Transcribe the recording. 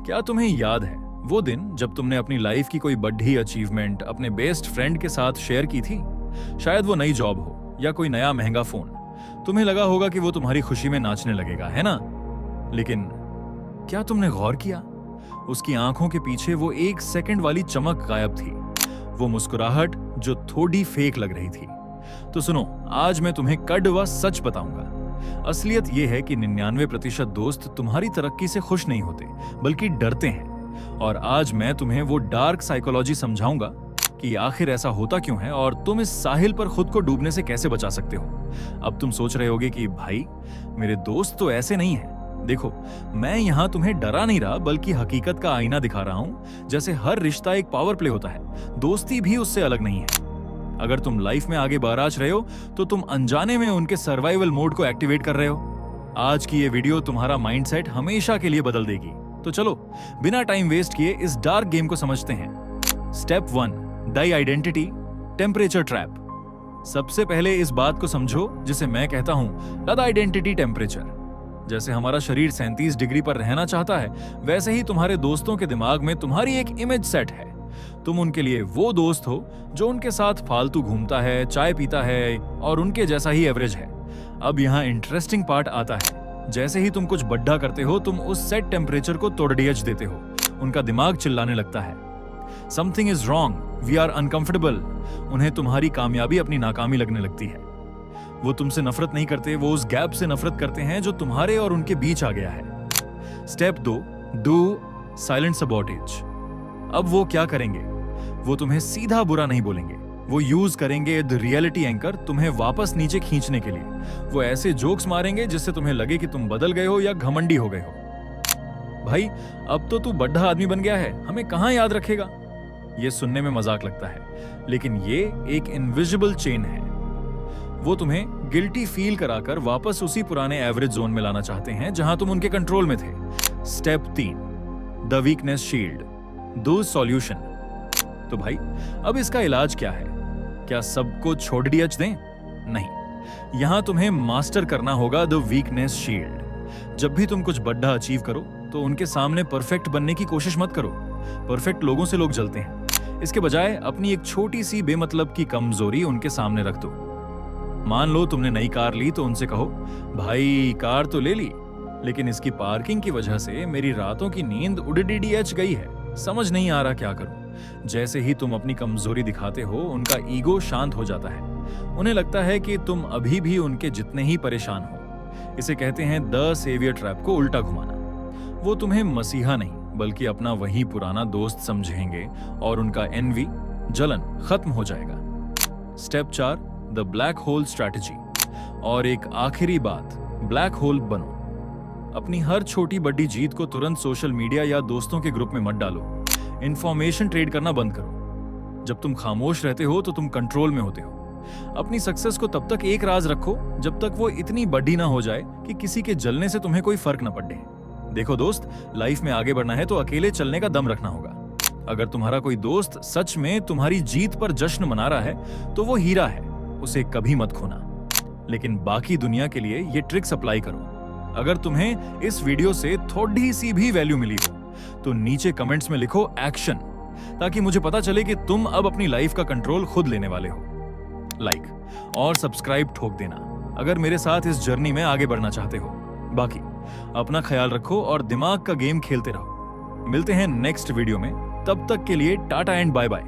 क्या तुम्हें याद है वो दिन जब तुमने अपनी लाइफ की कोई बड़ी अचीवमेंट अपने बेस्ट फ्रेंड के साथ शेयर की थी? शायद वो नई जॉब हो या कोई नया महंगा फोन। तुम्हें लगा होगा कि वो तुम्हारी खुशी में नाचने लगेगा, है ना? लेकिन क्या तुमने गौर किया? उसकी आंखों के पीछे वो 1 सेकंड वाली चमक गायब थी, वो मुस्कुराहट जो थोड़ी फेक लग रही थी। तो सुनो, आज मैं तुम्हें कड़ व सच बताऊंगा। असलियत यह है कि 99% दोस्त तुम्हारी तरक्की से खुश नहीं होते, बल्कि डरते हैं। और आज मैं तुम्हें वो डार्क साइकोलॉजी समझाऊंगा कि आखिर ऐसा होता क्यों है और तुम इस साहिल पर खुद को डूबने से कैसे बचा सकते हो। अब तुम सोच रहे होगे कि भाई, मेरे दोस्त तो ऐसे नहीं हैं। देखो, मैं यहां तुम्हें डरा नहीं रहा, बल्कि हकीकत का आईना दिखा रहा हूं। जैसे हर रिश्ता एक पावर प्ले होता है, दोस्ती भी उससे अलग नहीं है। अगर तुम लाइफ में आगे बाराज रहे हो तो तुम अनजाने में उनके सर्वाइवल मोड को एक्टिवेट कर रहे हो। आज की ये वीडियो तुम्हारा माइंडसेट हमेशा के लिए बदल देगी। तो चलो, बिना टाइम वेस्ट किए इस डार्क गेम को समझते हैं। Step 1, die identity temperature trap. सबसे पहले इस बात को समझो जिसे मैं कहता हूं लद आइडेंटिटी टेम्परेचर। जैसे हमारा शरीर 37 डिग्री पर रहना चाहता है, वैसे ही तुम्हारे दोस्तों के दिमाग में तुम्हारी एक इमेज सेट है। तुम उनके लिए वो दोस्त हो जो उनके साथ फालतू घूमता है, चाय पीता है और उनके जैसा ही एवरेज है। अब यहाँ इंटरेस्टिंग पार्ट आता है। जैसे ही तुम कुछ बड्ढा करते हो, तुम उस सेट टेम्परेचर को तोड़ियच देते हो। उनका दिमाग चिल्लाने लगता है, something is wrong, we are uncomfortable. उन्हें तुम्हारी कामयाबी अपनी नाकामी लगने लगती है। वो तुमसे नफरत नहीं करते, वो उस गैप से नफरत करते हैं जो तुम्हारे और उनके बीच आ गया है। Step 2, do silent sabotage. अब वो क्या करेंगे? वो तुम्हें सीधा बुरा नहीं बोलेंगे, वो यूज करेंगे द रियलिटी एंकर तुम्हें वापस नीचे खींचने के लिए। वो ऐसे जोक्स मारेंगे जिससे तुम्हें लगे कि तुम बदल गए हो या घमंडी हो गए हो। भाई, अब तो तू बड्ढा आदमी बन गया है, हमें कहां याद रखेगा? ये सुनने में मजाक लगता है, लेकिन ये एक इनविजिबल चेन है। वो तुम्हें गिल्टी फील कराकर वापस उसी पुराने एवरेज जोन में लाना चाहते हैं जहां तुम उनके कंट्रोल में थे। स्टेप 3, द वीकनेस शील्ड, दो सॉल्यूशन। तो भाई, अब इसका इलाज क्या है? क्या सबको छोड़ दियच दें? नहीं, यहां तुम्हें मास्टर करना होगा द वीकनेस शील्ड। जब भी तुम कुछ बड़ा अचीव करो तो उनके सामने परफेक्ट बनने की कोशिश मत करो। परफेक्ट लोगों से लोग जलते हैं। इसके बजाय अपनी एक छोटी सी बेमतलब की कमजोरी उनके सामने रख दो। मान लो तुमने नई कार ली तो उनसे कहो, भाई कार तो ले ली, लेकिन इसकी पार्किंग की वजह से मेरी रातों की नींद उड़ीडीएच गई है, समझ नहीं आ रहा क्या करूं। जैसे ही तुम अपनी कमजोरी दिखाते हो, उनका ईगो शांत हो जाता है। उन्हें लगता है कि तुम अभी भी उनके जितने ही परेशान हो। इसे कहते हैं द सेवियर ट्रैप को उल्टा घुमाना। वो तुम्हें मसीहा नहीं, बल्कि अपना वही पुराना दोस्त समझेंगे और उनका एनवी, जलन खत्म हो जाएगा। Step 4, the black hole strategy. और एक आखिरी बात, ब्लैक होल बनो। अपनी हर छोटी बड़ी जीत को तुरंत सोशल मीडिया या दोस्तों के ग्रुप में मत डालो। इंफॉर्मेशन ट्रेड करना बंद करो। जब तुम खामोश रहते हो तो तुम कंट्रोल में होते हो। अपनी सक्सेस को तब तक एक राज रखो जब तक वो इतनी बड़ी ना हो जाए कि किसी के जलने से तुम्हें कोई फर्क ना पड़े। देखो दोस्त, लाइफ में आगे बढ़ना है तो अकेले चलने का दम रखना होगा। अगर तुम्हारा कोई दोस्त सच में तुम्हारी जीत पर जश्न मना रहा है तो वो हीरा है, उसे कभी मत खोना। लेकिन बाकी दुनिया के लिए ये ट्रिक्स अप्लाई करो। अगर तुम्हें इस वीडियो से थोड़ी सी भी वैल्यू मिली हो तो नीचे कमेंट्स में लिखो एक्शन, ताकि मुझे पता चले कि तुम अब अपनी लाइफ का कंट्रोल खुद लेने वाले हो। लाइक और सब्सक्राइब ठोक देना अगर मेरे साथ इस जर्नी में आगे बढ़ना चाहते हो। बाकी अपना ख्याल रखो और दिमाग का गेम खेलते रहो। मिलते हैं नेक्स्ट वीडियो में, तब तक के लिए टाटा एंड बाय बाय।